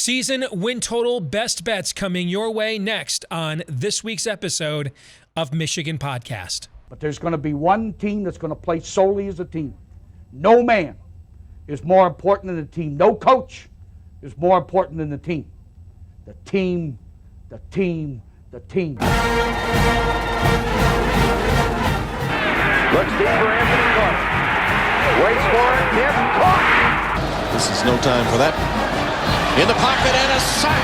Season win total best bets coming your way next on this week's episode of Michigan Podcast. But there's going to be one team that's going to play solely as a team. No man is more important than the team. No coach is more important than the team. The team, the team, the team. Looks deep for Anthony Carter. Waits for it. Yes, caught. This is no time for that. In the pocket and a sack.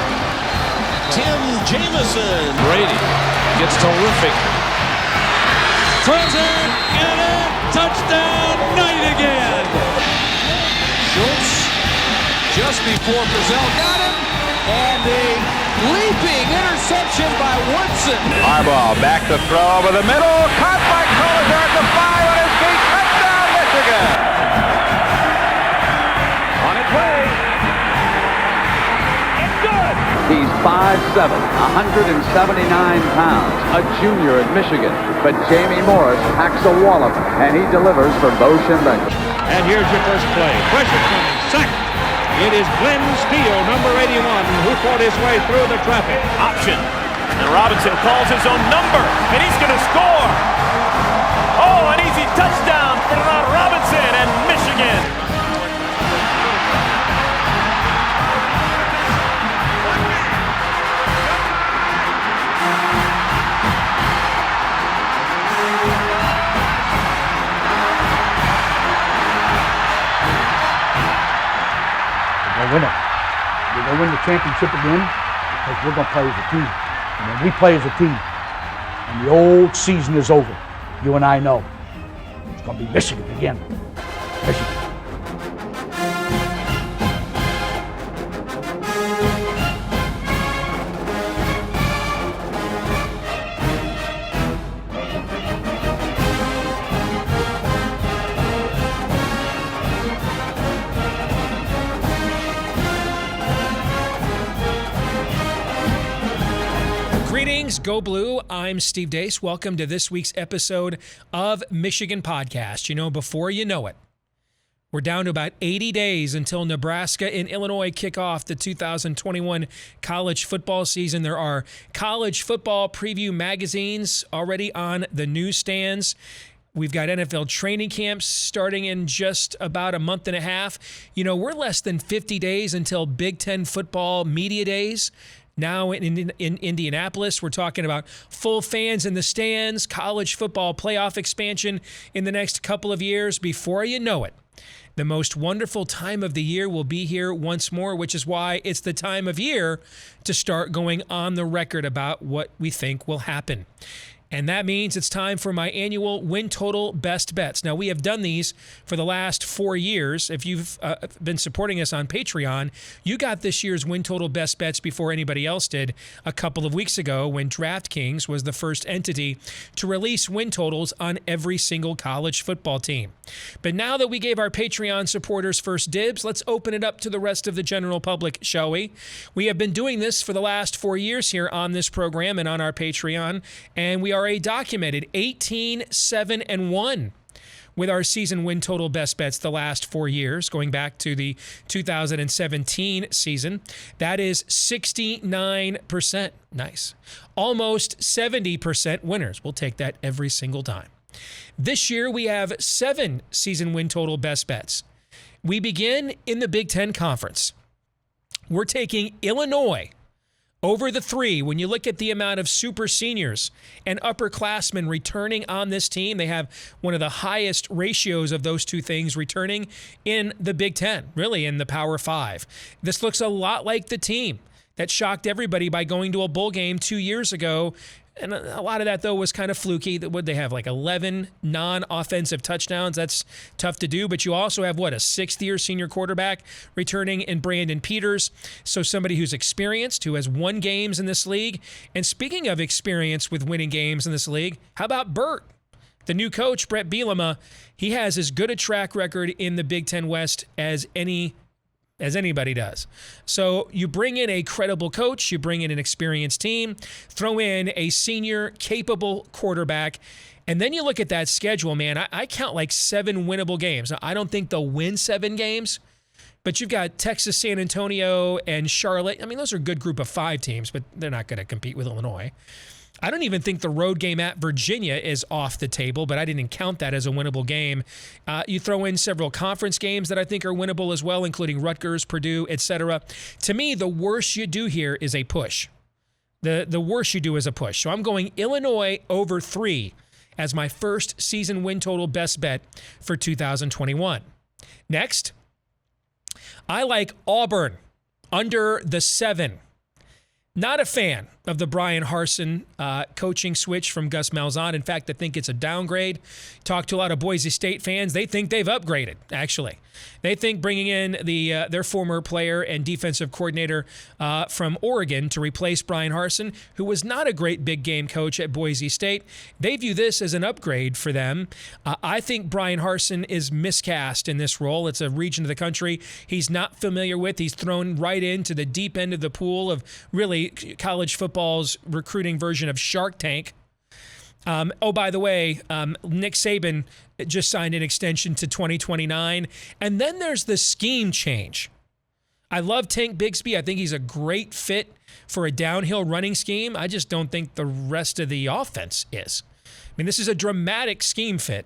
Tim Jamison. Brady gets terrific. Throws it, get it, touchdown, Knight again. Schultz just before Brazil got him. And a leaping interception by Woodson. Harbaugh back to throw over the middle. Caught by Collier at the 5 on his feet. Touchdown, Michigan. On its way. It's good. He's 5'7", 179 pounds, a junior at Michigan. But Jamie Morris packs a wallop, and he delivers for Bo Schembechler. And here's your first play. Pressure coming. Sack. It is Glenn Steele, number 81, who fought his way through the traffic. Option. And Robinson calls his own number, and he's going to score. Oh, an easy touchdown for Robinson and Michigan. Win it. We're going to win the championship again because we're going to play as a team. And when we play as a team and the old season is over, you and I know it's going to be Michigan again. Michigan. Greetings, Go Blue. I'm Steve Deace. Welcome to this week's episode of Michigan Podcast. You know, before you know it, we're down to about 80 days until Nebraska and Illinois kick off the 2021 college football season. There are college football preview magazines already on the newsstands. We've got NFL training camps starting in just about a month and a half. You know, we're less than 50 days until Big Ten football media days. Now in Indianapolis, we're talking about full fans in the stands, college football playoff expansion in the next couple of years. Before you know it, the most wonderful time of the year will be here once more, which is why it's the time of year to start going on the record about what we think will happen. And that means it's time for my annual win total best bets. Now, we have done these for the last 4 years. If you've been supporting us on Patreon, you got this year's win total best bets before anybody else did a couple of weeks ago when DraftKings was the first entity to release win totals on every single college football team. But now that we gave our Patreon supporters first dibs, let's open it up to the rest of the general public, shall we? We have been doing this for the last 4 years here on this program and on our Patreon, and we are a documented 18-7-1 with our season win total best bets the last 4 years, going back to the 2017 season. That is 69%. Nice. Almost 70% winners. We'll take that every single time. This year, we have 7 season win total best bets. We begin in the Big Ten Conference. We're taking Illinois over the 3. When you look at the amount of super seniors and upperclassmen returning on this team, they have one of the highest ratios of those two things returning in the Big Ten, really in the Power 5. This looks a lot like the team that shocked everybody by going to a bowl game 2 years ago. And a lot of that, though, was kind of fluky. Would they have like 11 non-offensive touchdowns? That's tough to do. But you also have, a sixth-year senior quarterback returning in Brandon Peters. So somebody who's experienced, who has won games in this league. And speaking of experience with winning games in this league, how about Burt? The new coach, Brett Bielema, he has as good a track record in the Big Ten West as anybody does. So you bring in a credible coach, you bring in an experienced team, throw in a senior, capable quarterback, and then you look at that schedule, man. I count like 7 winnable games. Now, I don't think they'll win 7 games, But you've got Texas, San Antonio, and Charlotte. I mean, those are a good group of 5 teams, but they're not going to compete with Illinois. I don't even think the road game at Virginia is off the table, but I didn't count that as a winnable game. You throw in several conference games that I think are winnable as well, including Rutgers, Purdue, etc. To me, the worst you do here is a push. The worst you do is a push. So I'm going Illinois over 3 as my first season win total best bet for 2021. Next, I like Auburn under the 7. Not a fan of the Brian Harsin coaching switch from Gus Malzahn. In fact, I think it's a downgrade. Talked to a lot of Boise State fans. They think they've upgraded, actually. They think bringing in their former player and defensive coordinator from Oregon to replace Brian Harsin, who was not a great big game coach at Boise State, they view this as an upgrade for them. I think Brian Harsin is miscast in this role. It's a region of the country he's not familiar with. He's thrown right into the deep end of the pool of really college football's recruiting version of Shark Tank. By the way, Nick Saban just signed an extension to 2029. And then there's the scheme change. I love Tank Bigsby. I think he's a great fit for a downhill running scheme. I just don't think the rest of the offense is. I mean, this is a dramatic scheme fit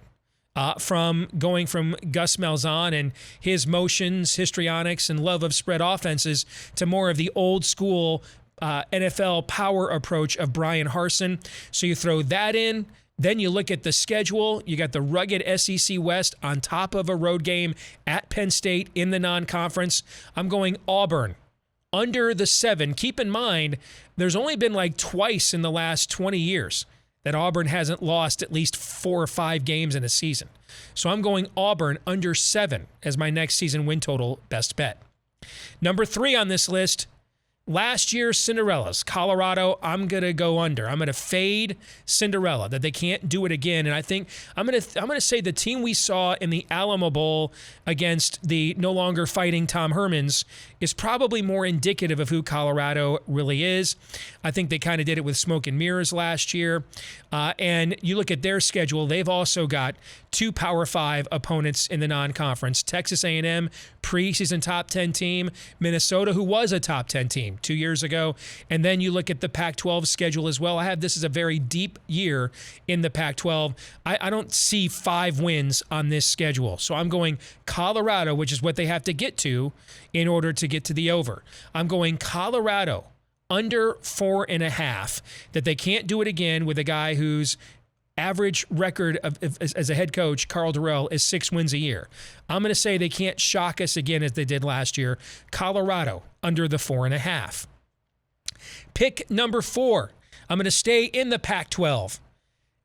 from going from Gus Malzahn and his motions, histrionics, and love of spread offenses to more of the old school NFL power approach of Brian Harsin. So you throw that in. Then you look at the schedule. You got the rugged SEC West on top of a road game at Penn State in the non-conference. I'm going Auburn under the 7. Keep in mind, there's only been like twice in the last 20 years that Auburn hasn't lost at least 4 or 5 games in a season. So I'm going Auburn under 7 as my next season win total best bet. Number 3 on this list, last year's Cinderellas, Colorado. I'm going to go under. I'm going to fade Cinderella, that they can't do it again. And I think I'm going to say the team we saw in the Alamo Bowl against the no longer fighting Tom Hermans is probably more indicative of who Colorado really is. I think they kind of did it with smoke and mirrors last year. And you look at their schedule, they've also got 2 Power 5 opponents in the non-conference. Texas A&M, preseason top 10 team. Minnesota, who was a top 10 team 2 years ago. And then you look at the Pac-12 schedule as well. I have this as a very deep year in the Pac-12. I don't see 5 wins on this schedule. So I'm going Colorado, which is what they have to get to in order to get to the over. I'm going Colorado under 4.5, that they can't do it again with a guy whose average record as a head coach, Carl Durrell, is 6 wins a year. I'm going to say they can't shock us again as they did last year. Colorado under the 4.5. Pick number 4. I'm going to stay in the Pac-12.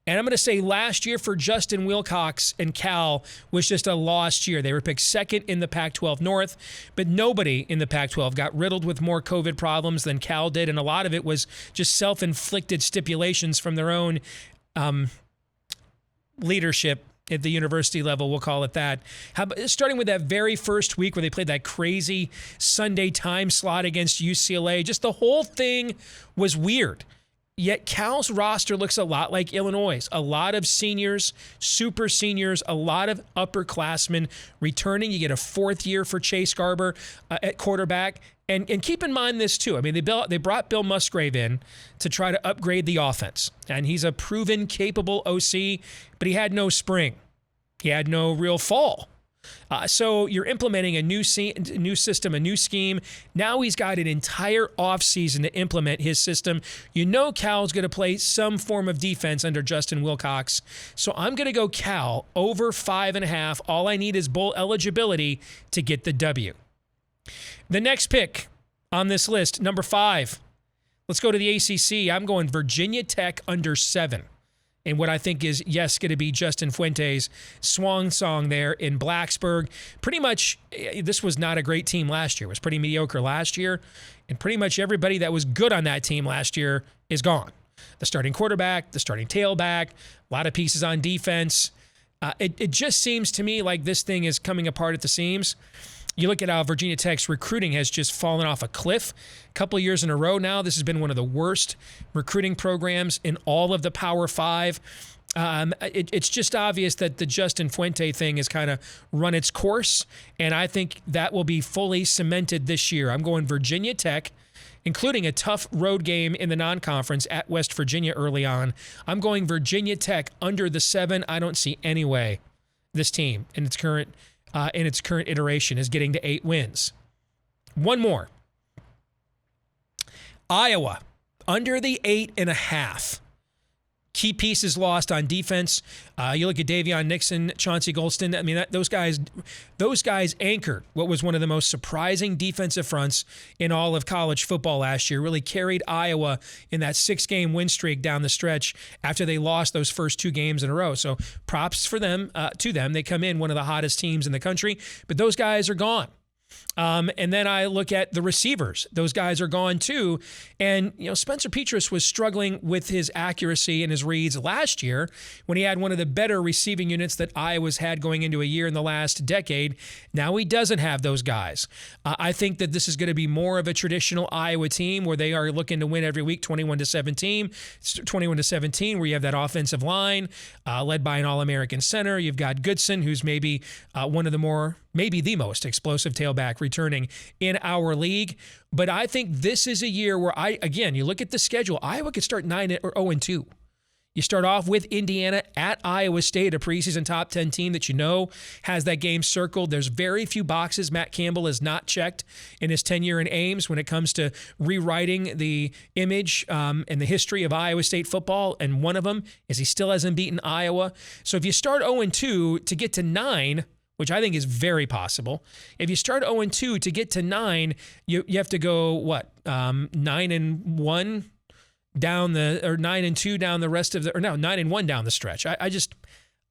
And I'm going to say last year for Justin Wilcox and Cal was just a lost year. They were picked 2nd in the Pac-12 North, but nobody in the Pac-12 got riddled with more COVID problems than Cal did, and a lot of it was just self-inflicted stipulations from their own leadership at the university level, we'll call it that. Starting with that very first week where they played that crazy Sunday time slot against UCLA, just the whole thing was weird. Yet Cal's roster looks a lot like Illinois'. A lot of seniors, super seniors, a lot of upperclassmen returning. You get a 4th year for Chase Garber at quarterback. And keep in mind this too. I mean, they brought Bill Musgrave in to try to upgrade the offense. And he's a proven, capable OC, but he had no spring. He had no real fall. So you're implementing a new system, a new scheme. Now he's got an entire offseason to implement his system. You know Cal's going to play some form of defense under Justin Wilcox. So I'm going to go Cal over 5.5. All I need is bowl eligibility to get the W. The next pick on this list, number 5. Let's go to the ACC. I'm going Virginia Tech under 7. And what I think is, yes, going to be Justin Fuentes' swan song there in Blacksburg. Pretty much, this was not a great team last year. It was pretty mediocre last year. And pretty much everybody that was good on that team last year is gone. The starting quarterback, the starting tailback, a lot of pieces on defense. It just seems to me like this thing is coming apart at the seams. You look at how Virginia Tech's recruiting has just fallen off a cliff. A couple of years in a row now, this has been one of the worst recruiting programs in all of the Power 5. It's just obvious that the Justin Fuente thing has kind of run its course, and I think that will be fully cemented this year. I'm going Virginia Tech, including a tough road game in the non-conference at West Virginia early on. I'm going Virginia Tech under the 7. I don't see any way this team in its current iteration is getting to 8 wins. One more. Iowa under the 8.5. Key pieces lost on defense. You look at Davion Nixon, Chauncey Golston. I mean, those guys anchored what was one of the most surprising defensive fronts in all of college football last year. Really carried Iowa in that 6-game win streak down the stretch after they lost those first 2 games in a row. So props for them, to them. They come in one of the hottest teams in the country, but those guys are gone. And then I look at the receivers. Those guys are gone too. And, Spencer Petras was struggling with his accuracy and his reads last year when he had one of the better receiving units that Iowa's had going into a year in the last decade. Now he doesn't have those guys. I think that this is going to be more of a traditional Iowa team where they are looking to win every week, 21-17, where you have that offensive line led by an All-American center. You've got Goodson, who's maybe maybe the most explosive tailback returning in our league. But I think this is a year where you look at the schedule, Iowa could start 9 or 0-2. You start off with Indiana at Iowa State, a preseason top 10 team that has that game circled. There's very few boxes Matt Campbell has not checked in his tenure in Ames when it comes to rewriting the image and the history of Iowa State football, and one of them is he still hasn't beaten Iowa. So if you start 0-2 to get to 9, which I think is very possible. If you start 0-2 to get to 9, you have to go 9-1 down the, or 9-2 down the rest of the, or no, 9-1 down the stretch. I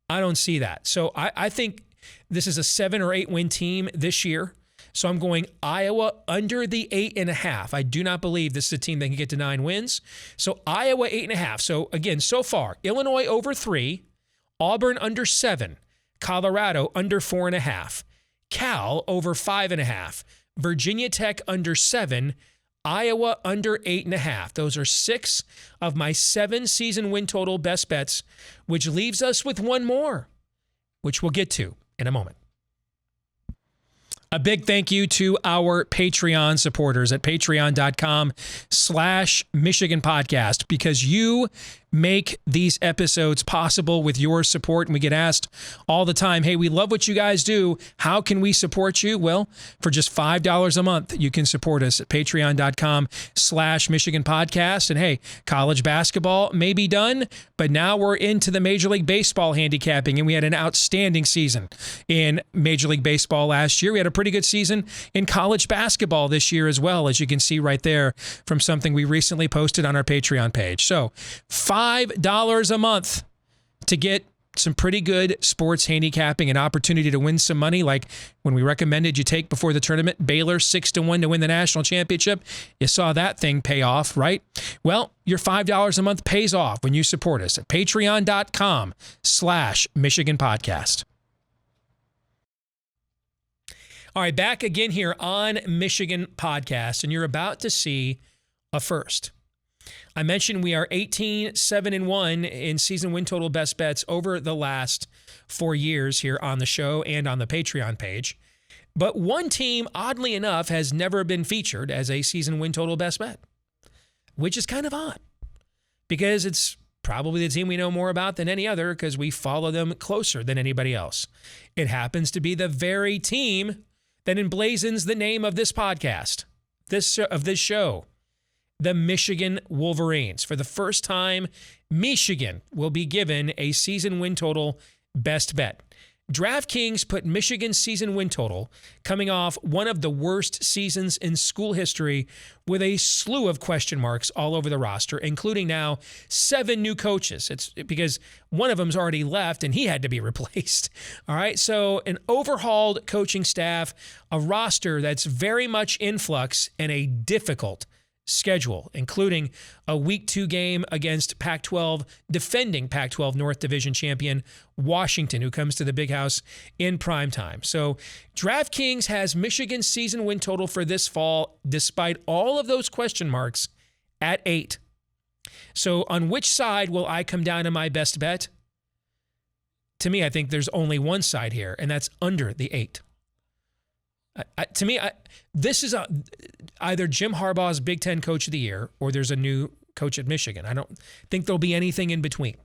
don't see that. So I think this is a 7 or 8 win team this year. So I'm going Iowa under the 8.5. I do not believe this is a team that can get to 9 wins. So Iowa 8.5. So again, so far, Illinois over 3, Auburn under 7. Colorado under 4.5, Cal over 5.5, Virginia Tech under 7, Iowa under 8.5. Those are 6 of my 7 season win total best bets, which leaves us with one more, which we'll get to in a moment. A big thank you to our Patreon supporters at patreon.com/Michigan Podcast, because you make these episodes possible with your support. And we get asked all the time, hey, we love what you guys do. How can we support you? Well, for just $5 a month, you can support us at patreon.com/Michigan Podcast. And hey, college basketball may be done, but now we're into the Major League Baseball handicapping, and we had an outstanding season in Major League Baseball last year. We had a pretty good season in college basketball this year as well, as you can see right there from something we recently posted on our Patreon page. So $5 a month to get some pretty good sports handicapping, an opportunity to win some money, like when we recommended you take before the tournament, Baylor 6-1 to win the national championship. You saw that thing pay off, right? Well, your $5 a month pays off when you support us at patreon.com/Michigan Podcast. All right, back again here on Michigan Podcast, and you're about to see a first. I mentioned we are 18-7-1 in season win total best bets over the last 4 years here on the show and on the Patreon page. But one team, oddly enough, has never been featured as a season win total best bet, which is kind of odd because it's probably the team we know more about than any other because we follow them closer than anybody else. It happens to be the very team that emblazons the name of this podcast, of this show. The Michigan Wolverines. For the first time, Michigan will be given a season win total best bet. DraftKings put Michigan's season win total coming off one of the worst seasons in school history with a slew of question marks all over the roster, including now 7 new coaches. It's because one of them's already left and he had to be replaced. All right, so an overhauled coaching staff, a roster that's very much in flux, and a difficult schedule, including a Week 2 game against defending Pac-12 North Division champion Washington, who comes to the Big House in primetime. So DraftKings has Michigan's season win total for this fall, despite all of those question marks, at 8. So on which side will I come down to my best bet? to me, I think there's only one side here, and that's under the 8. To me, this is either Jim Harbaugh's Big Ten Coach of the Year or there's a new coach at Michigan. I don't think there'll be anything in between.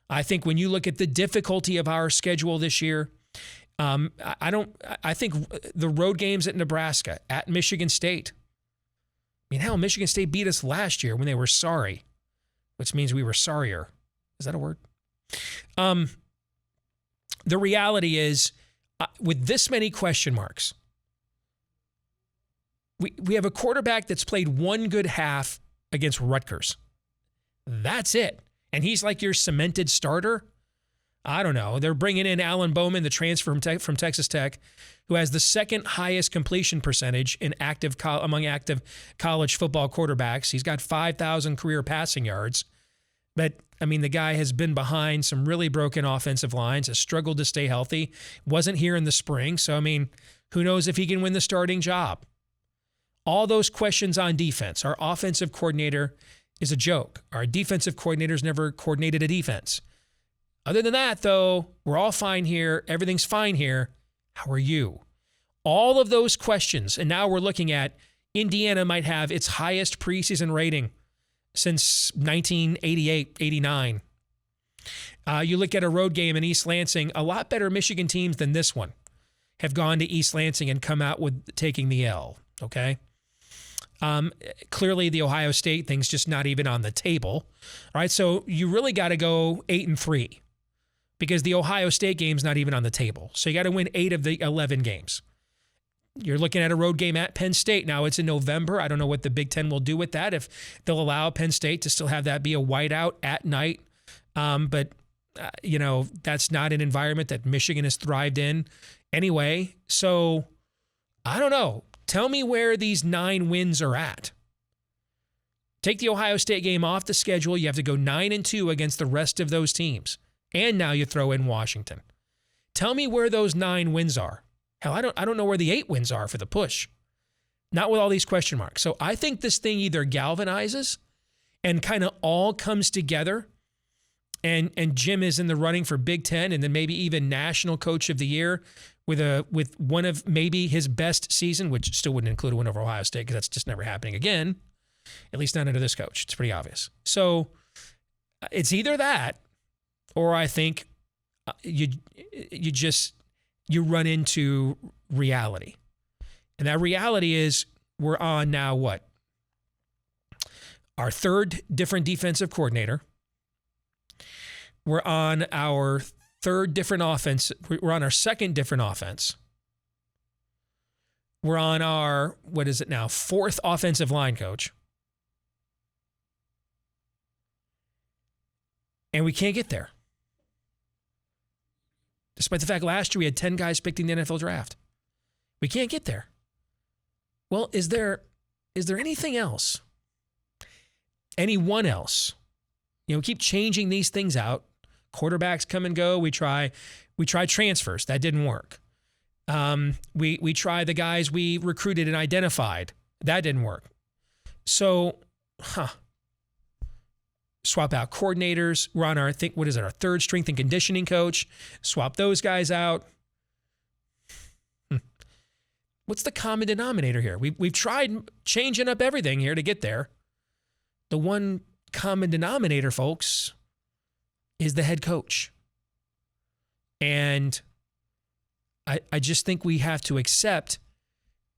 I think when you look at the difficulty of our schedule this year, I think the road games at Nebraska, at Michigan State. I mean, hell, Michigan State beat us last year when they were sorry, which means we were sorrier. Is that a word? The reality is, with this many question marks, we have a quarterback that's played one good half against Rutgers. That's it. And he's like your cemented starter. I don't know. They're bringing in Alan Bowman, the transfer from Texas Tech, who has the second highest completion percentage in among active college football quarterbacks. He's got 5,000 career passing yards. But, I mean, the guy has been behind some really broken offensive lines, has struggled to stay healthy, wasn't here in the spring. So, I mean, who knows if he can win the starting job? All those questions on defense. Our offensive coordinator is a joke. Our defensive coordinator's never coordinated a defense. Other than that, though, we're all fine here. Everything's fine here. How are you? All of those questions, and now we're looking at Indiana might have its highest preseason rating since 1988, 89. You look at a road game in East Lansing, a lot better Michigan teams than this one have gone to East Lansing and come out with taking the L, okay? Clearly, the Ohio State thing's just not even on the table. All right, so you really got to go 8-3 because the Ohio State game's not even on the table. So you got to win 8 of the 11 games. You're looking at a road game at Penn State. Now, it's in November. I don't know what the Big Ten will do with that, if they'll allow Penn State to still have that be a whiteout at night. But that's not an environment that Michigan has thrived in anyway. So I don't know. Tell me where these 9 wins are at. Take the Ohio State game off the schedule. You have to go 9-2 against the rest of those teams. And now you throw in Washington. Tell me where those 9 wins are. Hell, I don't know where the 8 wins are for the push. Not with all these question marks. So I think this thing either galvanizes and kind of all comes together, and Jim is in the running for Big Ten and then maybe even National Coach of the Year with one of maybe his best season, which still wouldn't include a win over Ohio State because that's just never happening again, at least not under this coach. It's pretty obvious. So it's either that, or I think you run into reality. And that reality is we're on now what? Our 3rd different defensive coordinator. We're on our 3rd different offense. We're on our 2nd different offense. We're on our, 4th offensive line coach. And we can't get there. Despite the fact last year we had 10 guys picked in the NFL draft. We can't get there. Well, is there anything else? Anyone else? We keep changing these things out. Quarterbacks come and go. We try transfers. That didn't work. We try the guys we recruited and identified. That didn't work. So, swap out coordinators. We're on our 3rd strength and conditioning coach. Swap those guys out. What's the common denominator here? We've tried changing up everything here to get there. The one common denominator, folks, is the head coach. And I just think we have to accept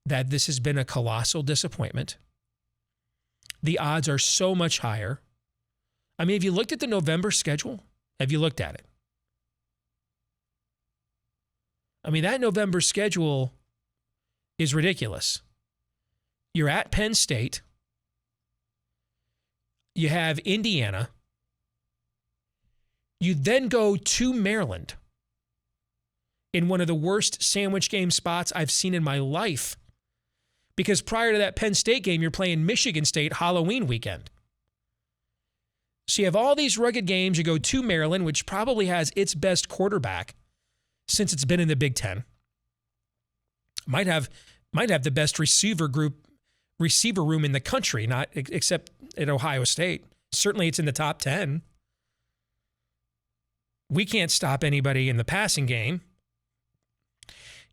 that this has been a colossal disappointment. The odds are so much higher. I mean, have you looked at the November schedule? Have you looked at it? I mean, that November schedule is ridiculous. You're at Penn State. You have Indiana. You then go to Maryland in one of the worst sandwich game spots I've seen in my life. Because prior to that Penn State game, you're playing Michigan State Halloween weekend. So you have all these rugged games. You go to Maryland, which probably has its best quarterback since it's been in the Big Ten. Might have the best receiver room in the country, not except at Ohio State. Certainly it's in the top 10. We can't stop anybody in the passing game.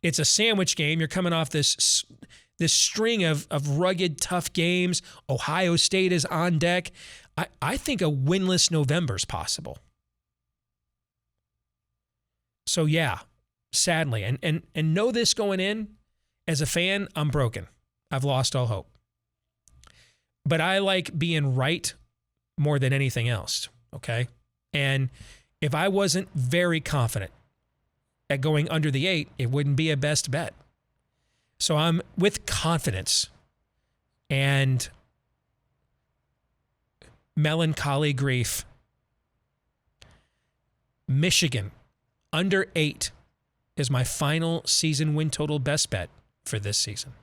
It's a sandwich game. You're coming off this string of rugged, tough games. Ohio State is on deck. I think a winless November is possible. So yeah, sadly, and know this going in, as a fan, I'm broken. I've lost all hope. But I like being right more than anything else, okay? And if I wasn't very confident at going under the 8, it wouldn't be a best bet. So I'm with confidence and melancholy grief. Michigan under 8 is my final season win total best bet for this season.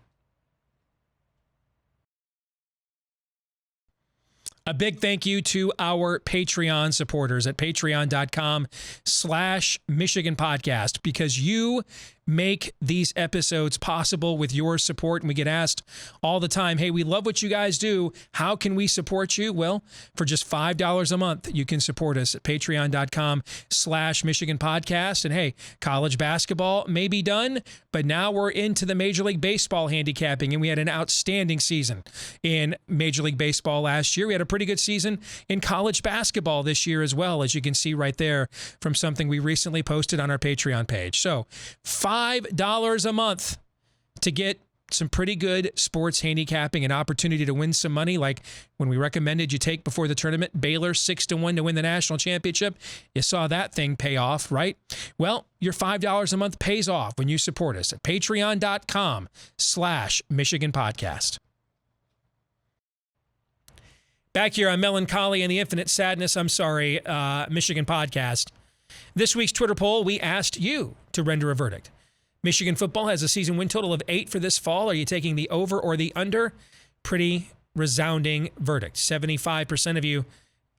A big thank you to our Patreon supporters at patreon.com/Michigan Podcast, because you make these episodes possible with your support. And we get asked all the time, hey, we love what you guys do. How can we support you? Well, for just $5 a month, you can support us at patreon.com/Michigan Podcast. And hey, college basketball may be done, but now we're into the Major League Baseball handicapping, and we had an outstanding season in Major League Baseball last year. We had a pretty good season in college basketball this year as well, as you can see right there from something we recently posted on our Patreon page. So $5 a month to get some pretty good sports handicapping, an opportunity to win some money, like when we recommended you take before the tournament, Baylor 6-1 to win the national championship. You saw that thing pay off, right? Well, your $5 a month pays off when you support us at patreon.com/Michigan Podcast. Back here on Melancholy and the Infinite Sadness, Michigan Podcast. This week's Twitter poll, we asked you to render a verdict. Michigan football has a season win total of 8 for this fall. Are you taking the over or the under? Pretty resounding verdict. 75% of you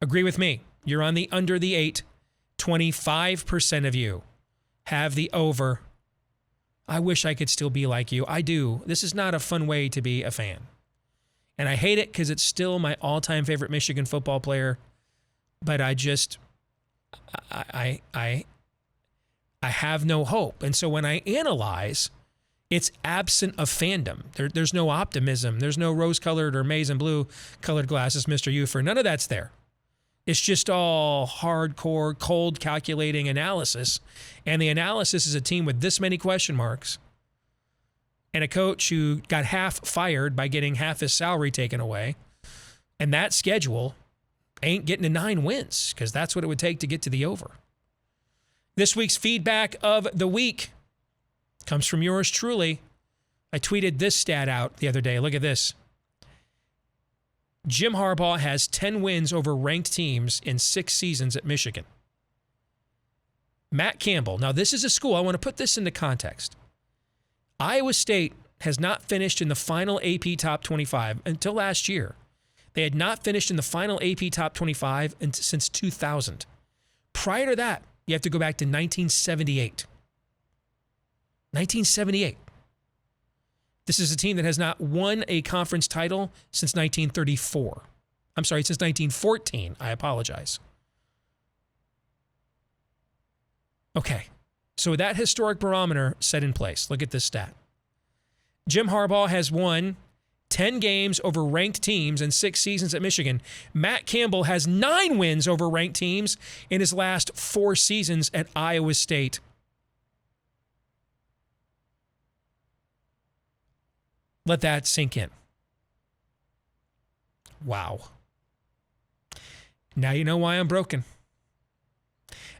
agree with me. You're on the under the 8. 25% of you have the over. I wish I could still be like you. I do. This is not a fun way to be a fan. And I hate it because it's still my all-time favorite Michigan football player. But I have no hope. And so when I analyze, it's absent of fandom. There's no optimism. There's no rose-colored or maize and blue-colored glasses, Mr. Ufer. None of that's there. It's just all hardcore, cold, calculating analysis. And the analysis is a team with this many question marks and a coach who got half fired by getting half his salary taken away. And that schedule ain't getting to 9 wins, because that's what it would take to get to the over. This week's feedback of the week comes from yours truly. I tweeted this stat out the other day. Look at this. Jim Harbaugh has 10 wins over ranked teams in 6 seasons at Michigan. Matt Campbell. Now, this is a school. I want to put this into context. Iowa State has not finished in the final AP Top 25 until last year. They had not finished in the final AP Top 25 since 2000. Prior to that, you have to go back to 1978. 1978. This is a team that has not won a conference title since 1934. I'm sorry, since 1914. I apologize. Okay, so with that historic barometer set in place, look at this stat. Jim Harbaugh has won 10 games over ranked teams in 6 seasons at Michigan. Matt Campbell has 9 wins over ranked teams in his last 4 seasons at Iowa State. Let that sink in. Wow. Now you know why I'm broken.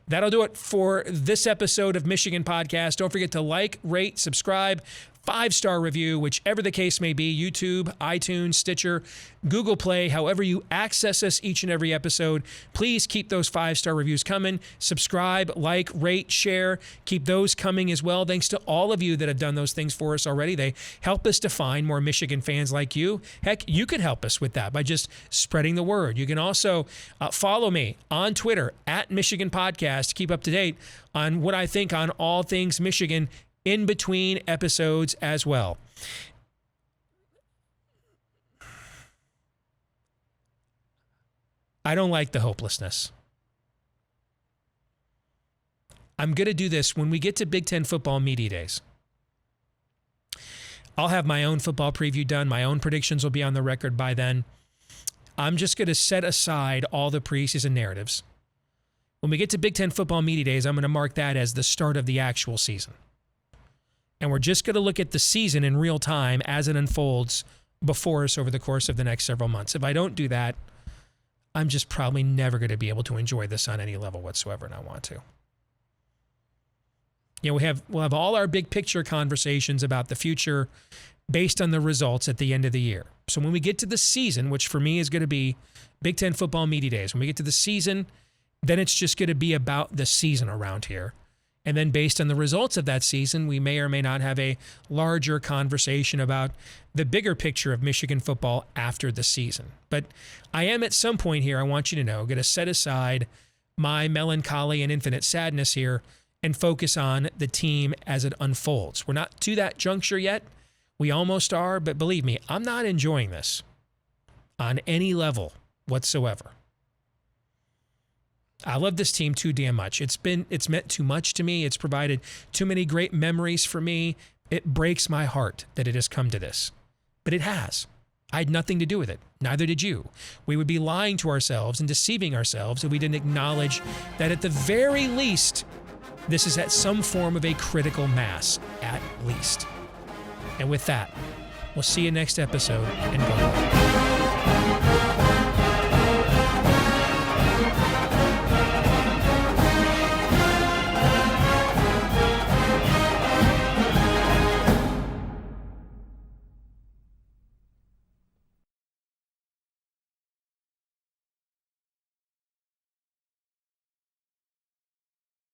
That'll do it for this episode of Michigan Podcast. Don't forget to like, rate, subscribe, 5-star review, whichever the case may be, YouTube, iTunes, Stitcher, Google Play, however you access us each and every episode. Please keep those 5-star reviews coming. Subscribe, like, rate, share. Keep those coming as well. Thanks to all of you that have done those things for us already. They help us to find more Michigan fans like you. Heck, you can help us with that by just spreading the word. You can also follow me on Twitter at Michigan Podcast to keep up to date on what I think on all things Michigan in between episodes as well. I don't like the hopelessness. I'm going to do this when we get to Big Ten football media days. I'll have my own football preview done. My own predictions will be on the record by then. I'm just going to set aside all the preseason narratives. When we get to Big Ten football media days, I'm going to mark that as the start of the actual season. And we're just going to look at the season in real time as it unfolds before us over the course of the next several months. If I don't do that, I'm just probably never going to be able to enjoy this on any level whatsoever, and I want to. You know, we'll have all our big picture conversations about the future based on the results at the end of the year. So when we get to the season, which for me is going to be Big Ten football media days, when we get to the season, then it's just going to be about the season around here. And then based on the results of that season, we may or may not have a larger conversation about the bigger picture of Michigan football after the season. But I am at some point here, I want you to know, going to set aside my melancholy and infinite sadness here and focus on the team as it unfolds. We're not to that juncture yet. We almost are, but believe me, I'm not enjoying this on any level whatsoever. I love this team too damn much. It's meant too much to me. It's provided too many great memories for me. It breaks my heart that it has come to this. But it has. I had nothing to do with it. Neither did you. We would be lying to ourselves and deceiving ourselves if we didn't acknowledge that at the very least, this is at some form of a critical mass, at least. And with that, we'll see you next episode, and go.